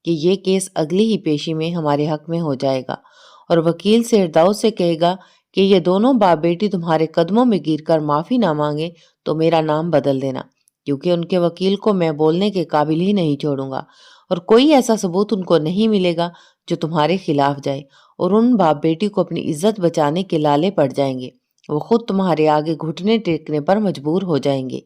کہ یہ کیس اگلی ہی پیشی میں ہمارے حق میں ہو جائے گا، اور وکیل سیٹھ داؤد سے کہے گا کہ یہ دونوں باپ بیٹی تمہارے قدموں میں گر کر معافی نہ مانگے تو میرا نام بدل دینا، کیونکہ ان کے وکیل کو میں بولنے کے قابل ہی نہیں چھوڑوں گا، اور کوئی ایسا ثبوت ان کو نہیں ملے گا جو تمہارے خلاف جائے، اور ان باپ بیٹی کو اپنی عزت بچانے کے لالے پڑ جائیں گے، وہ خود تمہارے آگے گھٹنے ٹیکنے پر مجبور ہو جائیں گے۔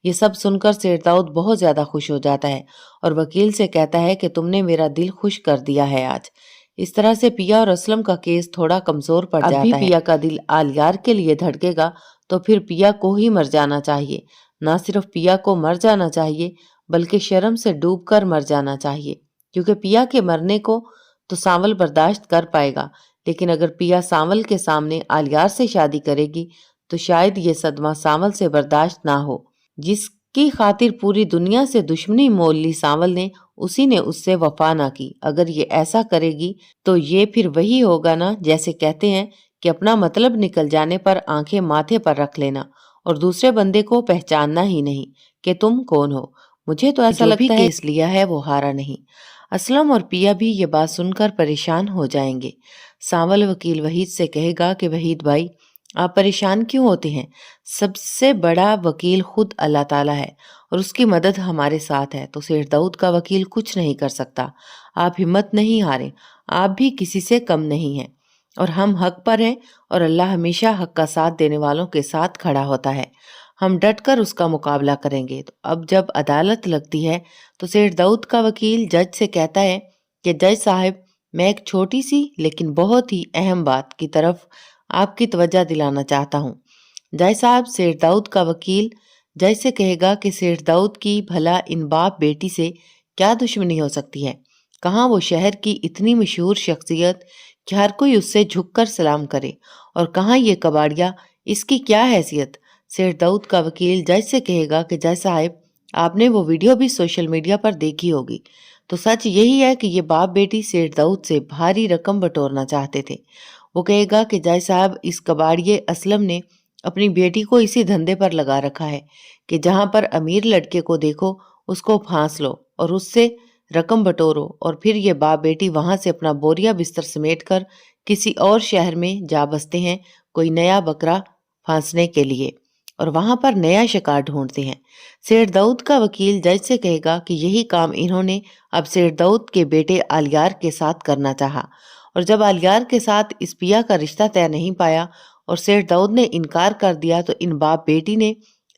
یہ سب سن کر سیٹھ داؤد بہت زیادہ خوش ہو جاتا ہے اور وکیل سے کہتا ہے کہ تم نے میرا دل خوش کر دیا ہے آج۔ اس طرح سے پیا اور اسلم کا کیس تھوڑا کمزور پڑ جاتا ہے۔ اب بھی پیا کا دل آلیار کے لیے دھڑکے گا تو پھر پیا کو ہی مر جانا چاہیے، نہ صرف پیا کو مر جانا چاہیے بلکہ شرم سے ڈوب کر مر جانا چاہیے، کیونکہ پیا کے مرنے کو تو سانول برداشت کر پائے گا، لیکن اگر پیا سانول کے سامنے آلیار سے شادی کرے گی تو شاید یہ صدمہ سانول سے برداشت نہ ہو۔ جس کی خاطر پوری دنیا سے دشمنی مول لی سانول نے، اسی نے اس سے وفا نہ کی۔ اگر یہ ایسا کرے گی تو یہ پھر وہی ہوگا نا، جیسے کہتے ہیں کہ اپنا مطلب نکل جانے پر آنکھیں ماتھے پر رکھ لینا اور دوسرے بندے کو پہچاننا ہی نہیں کہ تم کون ہو۔ مجھے تو ایسا لگتا ہے کیس لیا ہے وہ ہارا نہیں۔ اسلم اور پیا بھی یہ بات سن کر پریشان ہو جائیں گے۔ سانول وکیل وحید سے کہے گا کہ وحید بھائی، آپ پریشان کیوں ہوتے ہیں؟ سب سے بڑا وکیل خود اللہ تعالیٰ ہے اور اس کی مدد ہمارے ساتھ ہے، تو سیٹھ داؤد کا وکیل کچھ نہیں کر سکتا۔ آپ ہمت نہیں ہاریں، آپ بھی کسی سے کم نہیں ہیں، اور ہم حق پر ہیں، اور اللہ ہمیشہ حق کا ساتھ دینے والوں کے ساتھ کھڑا ہوتا ہے۔ ہم ڈٹ کر اس کا مقابلہ کریں گے۔ تو اب جب عدالت لگتی ہے تو سیٹھ داؤد کا وکیل جج سے کہتا ہے کہ جج صاحب، میں ایک چھوٹی سی لیکن بہت ہی اہم بات کی طرف آپ کی توجہ دلانا چاہتا ہوں۔ جج صاحب، سیٹھ داؤد کا وکیل جج سے کہے گا کہ سیٹھ داؤد کی بھلا ان باپ بیٹی سے کیا دشمنی ہو سکتی ہے؟ کہاں وہ شہر کی اتنی مشہور شخصیت کہ ہر کوئی اس سے جھک کر سلام کرے، اور کہاں یہ کباڑیا، اس کی کیا حیثیت؟ سیٹھ داؤد کا وکیل جج سے کہے گا کہ جج صاحب، آپ نے وہ ویڈیو بھی سوشل میڈیا پر دیکھی ہوگی، تو سچ یہی ہے کہ یہ باپ بیٹی سیٹھ داؤد سے بھاری رقم بٹورنا چاہتے تھے۔ وہ کہے گا کہ جج صاحب، اس کباڑیے اسلم نے اپنی بیٹی کو اسی دھندے پر لگا رکھا ہے کہ جہاں پر امیر لڑکے کو دیکھو اس کو پھانس لو اور اس سے رقم بٹورو، اور پھر یہ باپ بیٹی وہاں سے اپنا بوریا بستر سمیٹ کر کسی اور شہر میں جا بستے ہیں کوئی نیا بکرا پھانسنے کے لیے، اور وہاں پر نیا شکار ڈھونڈتے ہیں۔ سیٹھ داؤد کا وکیل جج سے کہے گا کہ یہی کام انہوں نے اب سیٹھ داؤد کے بیٹے آلیار کے ساتھ کرنا چاہا، اور جب آلیار کے ساتھ اس پیا کا رشتہ طے نہیں پایا اور سیٹھ داؤد نے انکار کر دیا تو ان باپ بیٹی نے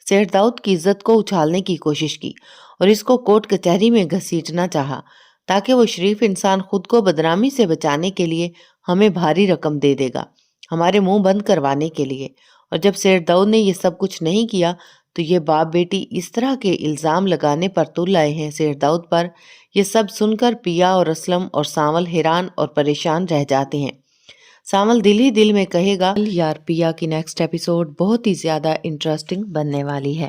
سیٹھ داؤد کی عزت کو اچھالنے کی کوشش کی اور اس کو کورٹ کچہری میں گھسیٹنا چاہا، تاکہ وہ شریف انسان خود کو بدنامی سے بچانے کے لیے ہمیں بھاری رقم دے دے گا، ہمارے منہ بند کروانے کے لیے۔ اور جب سیٹھ داؤد نے یہ سب کچھ نہیں کیا تو یہ باپ بیٹی اس طرح کے الزام لگانے پر تل آئے ہیں سیٹھ داؤد پر۔ یہ سب سن کر پیا اور اسلم اور سانول حیران اور پریشان رہ جاتے ہیں۔ سانول دل ہی دل میں کہے گا، یار پیا کی نیکسٹ ایپیسوڈ بہت ہی زیادہ انٹرسٹنگ بننے والی ہے۔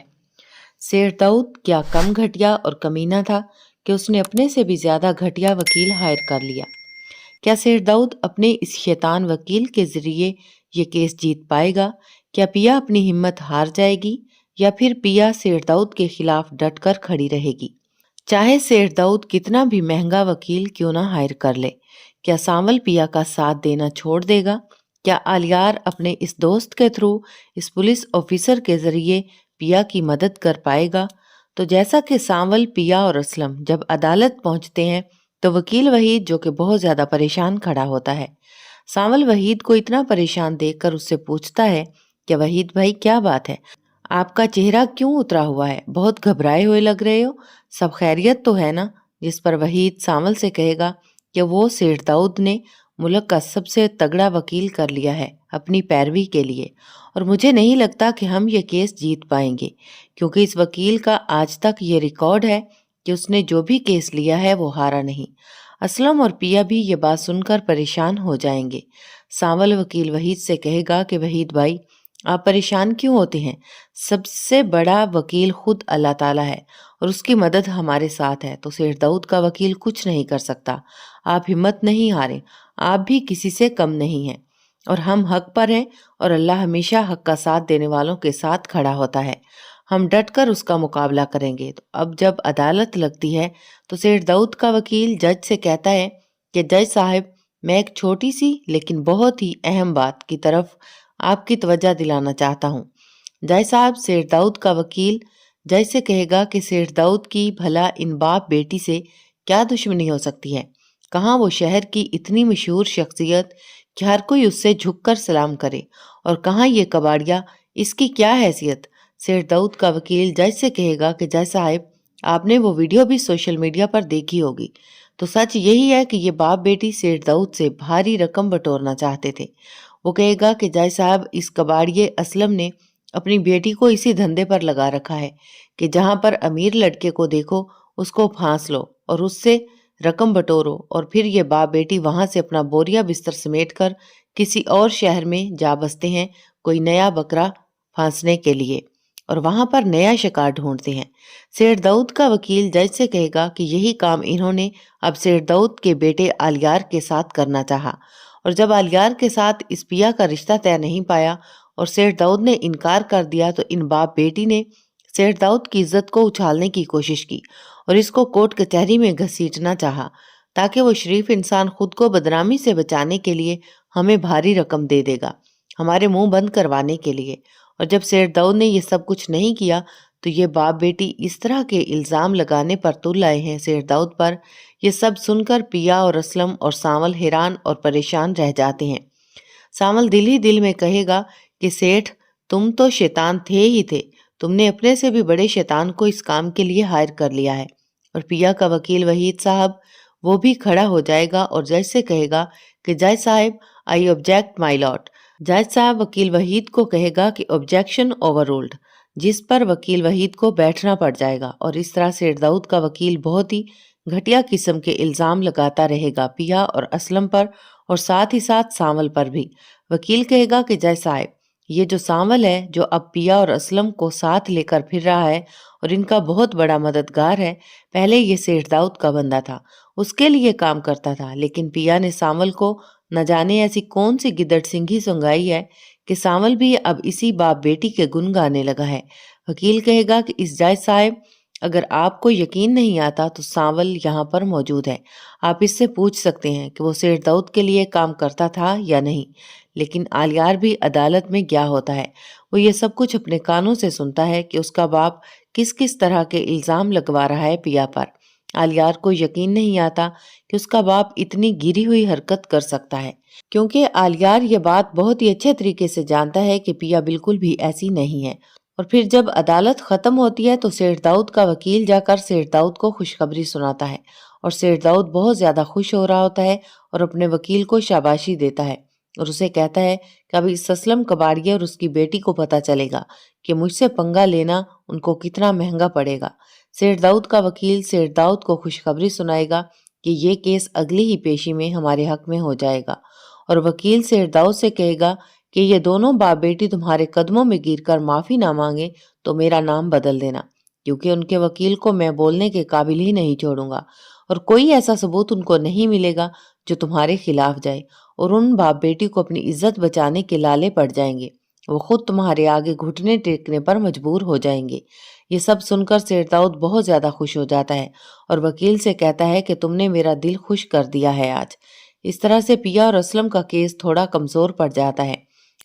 سیٹھ داؤد کیا کم گھٹیا اور کمینہ تھا کہ اس نے اپنے سے بھی زیادہ گھٹیا وکیل ہائر کر لیا؟ کیا سیٹھ داؤد اپنے اس شیطان وکیل کے ذریعے یہ کیس جیت پائے گا؟ کیا پیا اپنی ہمت ہار جائے گی، یا پھر پیا سیٹھ داؤد کے خلاف ڈٹ کر کھڑی رہے گی؟ چاہے سیٹھ داؤد کتنا بھی مہنگا وکیل کیوں نہ ہائر کر لے، کیا سانول پیا کا ساتھ دینا چھوڑ دے گا؟ کیا آلیار اپنے اس دوست کے تھرو، اس پولیس آفیسر کے ذریعے پیا کی مدد کر پائے گا؟ تو جیسا کہ سانول، پیا اور اسلم جب عدالت پہنچتے ہیں تو وکیل وحید جو کہ بہت زیادہ پریشان کھڑا ہوتا ہے۔ سانول وحید کو اتنا پریشان دیکھ کر اس سے پوچھتا ہے کہ وحید بھائی، کیا بات ہے؟ آپ کا چہرہ کیوں اترا ہوا ہے؟ بہت گھبرائے ہوئے لگ رہے ہو، سب خیریت تو ہے نا؟ جس پر وحید سانول سے کہے گا کہ وہ سیٹھ داؤد نے ملک کا سب سے تگڑا وکیل کر لیا ہے اپنی پیروی کے لیے، اور مجھے نہیں لگتا کہ ہم یہ کیس جیت پائیں گے، کیونکہ اس وکیل کا آج تک یہ ریکارڈ ہے کہ اس نے جو بھی کیس لیا ہے وہ ہارا نہیں۔ اسلم اور پیا بھی یہ بات سن کر پریشان ہو جائیں گے۔ سانول وکیل وحید سے کہے گا کہ وحید بھائی، آپ پریشان کیوں ہوتے ہیں؟ سب سے بڑا وکیل خود اللہ تعالیٰ ہے اور اس کی مدد ہمارے ساتھ ہے، تو سیٹھ داؤد کا وکیل کچھ نہیں کر سکتا۔ آپ ہمت نہیں ہاریں، آپ بھی کسی سے کم نہیں ہیں، اور ہم حق پر ہیں، اور اللہ ہمیشہ حق کا ساتھ دینے والوں کے ساتھ کھڑا ہوتا ہے۔ ہم ڈٹ کر اس کا مقابلہ کریں گے۔ تو اب جب عدالت لگتی ہے تو سیٹھ داؤد کا وکیل جج سے کہتا ہے کہ جج صاحب، میں ایک چھوٹی سی لیکن بہت ہی اہم بات کی طرف آپ کی توجہ دلانا چاہتا ہوں۔ جج صاحب، سیٹھ داؤد کا وکیل جج سے کہے گا کہ سیٹھ داؤد کی بھلا ان باپ بیٹی سے کیا دشمنی ہو سکتی ہے؟ کہاں وہ شہر کی اتنی مشہور شخصیت کہ ہر کوئی اس سے جھک کر سلام کرے، اور کہاں یہ کباڑیا، اس کی کیا حیثیت؟ سیٹھ داؤد کا وکیل جج سے کہے گا کہ جج صاحب، آپ نے وہ ویڈیو بھی سوشل میڈیا پر دیکھی ہوگی، تو سچ یہی ہے کہ یہ باپ بیٹی سیٹھ داؤد سے بھاری رقم بٹورنا چاہتے تھے۔ وہ کہے گا کہ جج صاحب، اس کباڑیے اسلم نے اپنی بیٹی کو اسی دھندے پر لگا رکھا ہے کہ جہاں پر امیر لڑکے کو دیکھو اس کو پھانس لو اور اس سے رقم بٹورو، اور پھر یہ باپ بیٹی وہاں سے اپنا بوریا بستر سمیٹ کر کسی اور شہر میں جا بستے ہیں کوئی نیا بکرا پھانسنے کے لیے، اور وہاں پر نیا شکار ڈھونڈتے ہیں۔ سیٹھ داؤد کا وکیل جج سے کہے گا کہ یہی کام انہوں نے اب سیٹھ داؤد کے بیٹے آلیار کے ساتھ کرنا چاہا، اور جب آلیار کے ساتھ اس پیا کا رشتہ طے نہیں پایا اور سیٹھ داؤد نے انکار کر دیا، تو ان باپ بیٹی نے سیٹھ داؤد کی عزت کو اچھالنے کی کوشش کی اور اس کو کورٹ کچہری میں گھسیٹنا چاہا تاکہ وہ شریف انسان خود کو بدنامی سے بچانے کے لیے ہمیں بھاری رقم دے دے گا، ہمارے منہ بند کروانے کے لیے۔ اور جب سیٹھ داؤد نے یہ سب کچھ نہیں کیا تو یہ باپ بیٹی اس طرح کے الزام لگانے پر تل آئے ہیں سیٹھ داؤد پر۔ یہ سب سن کر پیا اور اسلم اور سانول حیران اور پریشان رہ جاتے ہیں۔ سانول دل ہی دل میں کہے گا کہ سیٹھ، تم تو شیطان تھے ہی تھے، تم نے اپنے سے بھی بڑے شیطان کو اس کام کے لیے ہائر کر لیا ہے۔ اور پیا کا وکیل وحید صاحب وہ بھی کھڑا ہو جائے گا اور جج سے کہے گا کہ جج صاحب، آئی آبجیکٹ مائی لارڈ۔ جج صاحب وکیل وحید کو کہے گا کہ آبجیکشن اوور رولڈ، جس پر وکیل وحید کو بیٹھنا پڑ جائے گا، اور اس طرح سیٹھ داؤد کا وکیل بہت ہی گھٹیا قسم کے الزام لگاتا رہے گا پیا اور اسلم پر، اور ساتھ ہی ساتھ سانول پر بھی۔ وکیل کہے گا کہ جج صاحب، یہ جو سانول ہے جو اب پیا اور اسلم کو ساتھ لے کر پھر رہا ہے اور ان کا بہت بڑا مددگار ہے، پہلے یہ سیٹھ داؤد کا بندہ تھا، اس کے لیے کام کرتا تھا، لیکن پیا نے سانول کو نہ جانے ایسی کون سی گدڑ سنگھی سنگائی ہے کہ سانول بھی اب اسی باپ بیٹی کے گن گانے لگا ہے۔ وکیل کہے گا کہ اس جج صاحب، اگر آپ کو یقین نہیں آتا تو سانول یہاں پر موجود ہے، آپ اس سے پوچھ سکتے ہیں کہ وہ سیٹھ داؤد کے لیے کام کرتا تھا یا نہیں۔ لیکن آلیار بھی عدالت میں گیا ہوتا ہے، وہ یہ سب کچھ اپنے کانوں سے سنتا ہے کہ اس کا باپ کس کس طرح کے الزام لگوا رہا ہے پیا پر۔ آلیار کو یقین نہیں آتا کہ اس کا باپ اتنی گری ہوئی حرکت کر سکتا ہے، کیونکہ آلیار یہ بات بہت ہی اچھے طریقے سے جانتا ہے کہ پیا بالکل بھی ایسی نہیں ہے۔ اور پھر جب عدالت ختم ہوتی ہے تو سیٹھ داؤد کا وکیل جا کر سیٹھ داؤد کو خوشخبری سناتا ہے، اور سیٹھ داؤد بہت زیادہ خوش ہو رہا ہوتا ہے اور اپنے وکیل کو شاباشی دیتا ہے اور اسے کہتا ہے کہ اب اس اسلم کباڑیے اور اس کی بیٹی کو پتہ چلے گا کہ مجھ سے پنگا لینا ان کو کتنا مہنگا پڑے گا۔ سیٹھ داؤد کا وکیل سیٹھ داؤد کو خوشخبری سنائے گا کہ یہ کیس اگلی ہی پیشی میں ہمارے حق میں ہو جائے گا، اور وکیل سیٹھ داؤد سے کہے گا کہ یہ دونوں باپ بیٹی تمہارے قدموں میں گر کر معافی نہ مانگے تو میرا نام بدل دینا، کیونکہ ان کے وکیل کو میں بولنے کے قابل ہی نہیں چھوڑوں گا، اور کوئی ایسا ثبوت ان کو نہیں ملے گا جو تمہارے خلاف جائے، اور ان باپ بیٹی کو اپنی عزت بچانے کے لالے پڑ جائیں گے، وہ خود تمہارے آگے گھٹنے ٹیکنے پر مجبور ہو جائیں گے۔ یہ سب سن کر سیٹھ داؤد بہت زیادہ خوش ہو جاتا ہے اور وکیل سے کہتا ہے کہ تم نے میرا دل خوش کر دیا ہے آج۔ اس طرح سے پیا اور اسلم کا کیس تھوڑا کمزور پڑ جاتا ہے،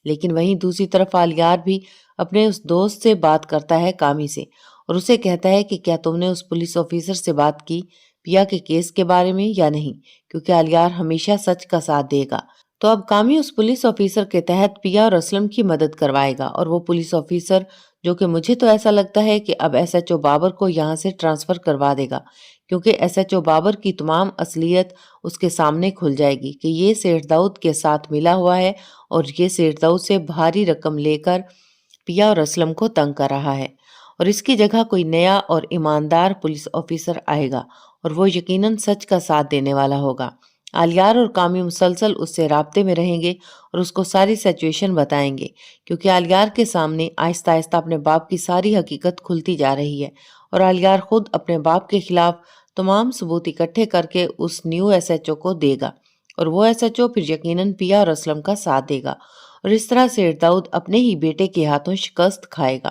لیکن وہیں دوسری طرف آلیار بھی اپنے اس دوست سے بات کرتا ہے کامی سے، اور اسے کہتا ہے کہ کیا تم نے اس پولیس آفیسر سے بات کی پیا کے کیس کے بارے میں یا نہیں، کیونکہ آلیار ہمیشہ سچ کا ساتھ دے گا۔ تو اب کامی اس پولیس آفیسر کے تحت پیا اور اسلم کی مدد کروائے گا، اور وہ پولیس آفیسر، جو کہ مجھے تو ایسا لگتا ہے کہ اب ایس ایچ او بابر کو یہاں سے ٹرانسفر کروا دے گا، کیونکہ ایس ایچ او بابر کی تمام اصلیت اس کے سامنے کھل جائے گی کہ یہ سیٹھ داؤد کے ساتھ ملا ہوا ہے اور یہ سیٹھ داؤد سے بھاری رقم لے کر پیا اور اسلم کو تنگ کر رہا ہے، اور اس کی جگہ کوئی نیا اور ایماندار پولیس آفیسر آئے گا اور وہ یقیناً سچ کا ساتھ دینے والا ہوگا۔ آلیار اور کامی مسلسل اس سے رابطے میں رہیں گے اور اس کو ساری سچویشن بتائیں گے، کیونکہ آلیار کے سامنے آہستہ آہستہ اپنے باپ کی ساری حقیقت کھلتی جا رہی ہے، اور آلیار خود اپنے باپ کے خلاف تمام ثبوت اکٹھے کر کے اس نیو ایس ایچ او کو دے گا، اور وہ ایس ایچ او پھر یقیناً پیا اور اسلم کا ساتھ دے گا، اور اس طرح سیٹھ داؤد اپنے ہی بیٹے کے ہاتھوں شکست کھائے گا۔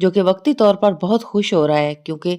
جو کہ وقتی طور پر بہت خوش ہو رہا ہے کیونکہ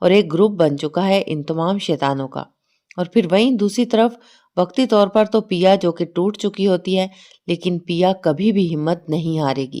اور ایک گروپ بن چکا ہے ان تمام شیطانوں کا۔ اور پھر وہیں دوسری طرف وقتی طور پر تو پیا جو کہ ٹوٹ چکی ہوتی ہے، لیکن پیا کبھی بھی ہمت نہیں ہارے گی،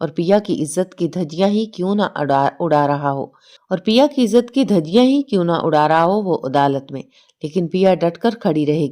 اور پیا کی عزت کی دھجیاں ہی کیوں نہ اڑا رہا ہو وہ عدالت میں، لیکن پیا ڈٹ کر کھڑی رہے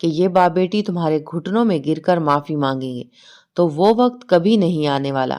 کہ یہ باپ بیٹی تمہارے گھٹنوں میں گر کر معافی مانگیں گے، تو وہ وقت کبھی نہیں آنے والا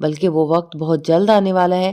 بلکہ وہ وقت بہت جلد آنے والا ہے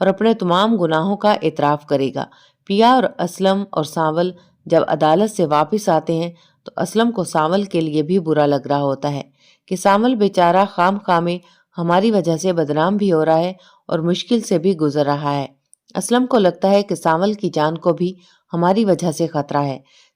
اور اپنے تمام گناہوں کا اعتراف کرے گا۔ پیا اور اسلم اور سانول جب عدالت سے واپس آتے ہیں تو اسلم کو سانول کے لیے بھی برا لگ رہا ہوتا ہے کہ سانول بیچارہ خام خواہ میں ہماری وجہ سے بدنام بھی ہو رہا ہے اور مشکل سے بھی گزر رہا ہے۔ اسلم کو لگتا ہے کہ سانول کی جان کو بھی ہماری وجہ سے خطرہ ہے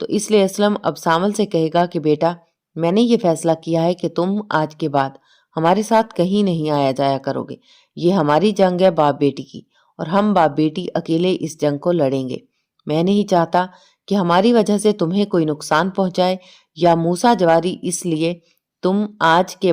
تو اس لیے اسلم اب سانول سے کہے گا کہ بیٹا، میں نے یہ فیصلہ کیا ہے کہ تم آج کے بعد ہمارے ساتھ کہیں نہیں آیا جایا کرو گے، یہ ہماری جنگ ہے باپ بیٹی کی، اور ہم باپ بیٹی اکیلے اس جنگ کو لڑیں گے۔ میں نہیں چاہتا کہ ہماری وجہ سے تمہیں کوئی نقصان پہنچائے یا موسیٰ جواری، اس لیے تم آج کے